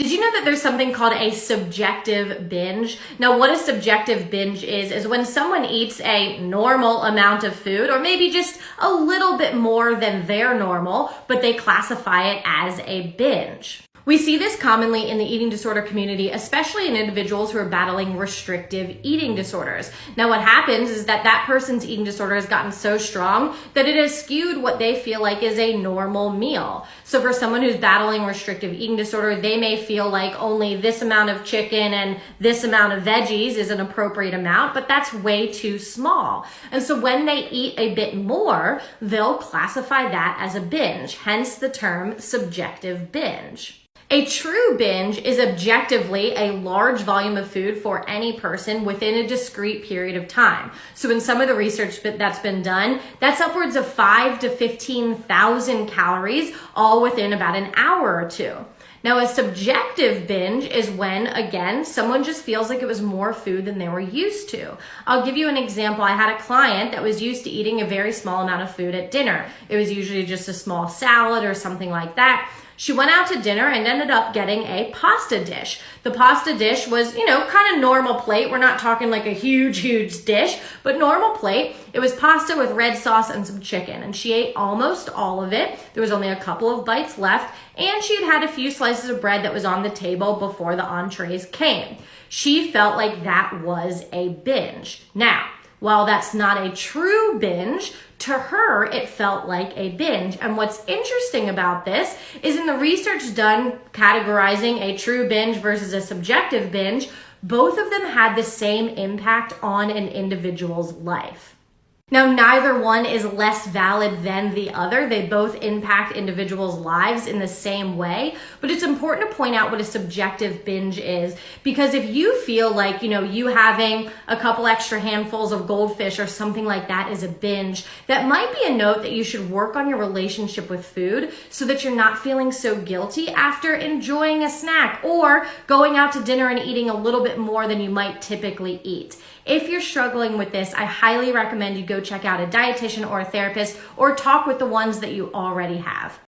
Did you know that there's something called a subjective binge? Now, what a subjective binge is when someone eats a normal amount of food, or maybe just a little bit more than their normal, but they classify it as a binge. We see this commonly in the eating disorder community, especially in individuals who are battling restrictive eating disorders. Now, what happens is that person's eating disorder has gotten so strong that it has skewed what they feel like is a normal meal. So for someone who's battling restrictive eating disorder, they may feel like only this amount of chicken and this amount of veggies is an appropriate amount, but that's way too small. And so when they eat a bit more, they'll classify that as a binge, hence the term subjective binge. A true binge is objectively a large volume of food for any person within a discrete period of time. So in some of the research that's been done, that's upwards of 5,000 to 15,000 calories, all within about an hour or two. Now, a subjective binge is when, again, someone just feels like it was more food than they were used to. I'll give you an example. I had a client that was used to eating a very small amount of food at dinner. It was usually just a small salad or something like that. She went out to dinner and ended up getting a pasta dish. The pasta dish was, kind of normal plate. We're not talking like a huge dish, but normal plate. It was pasta with red sauce and some chicken, and she ate almost all of it. There was only a couple of bites left, and she had had a few slices of bread that was on the table before the entrees came. She felt like that was a binge. Now, while that's not a true binge, to her, it felt like a binge. And what's interesting about this is in the research done categorizing a true binge versus a subjective binge, both of them had the same impact on an individual's life. Now, neither one is less valid than the other. They both impact individuals' lives in the same way, but it's important to point out what a subjective binge is, because if you feel like, you having a couple extra handfuls of goldfish or something like that is a binge, that might be a note that you should work on your relationship with food so that you're not feeling so guilty after enjoying a snack or going out to dinner and eating a little bit more than you might typically eat. If you're struggling with this, I highly recommend you go check out a dietitian or a therapist or talk with the ones that you already have.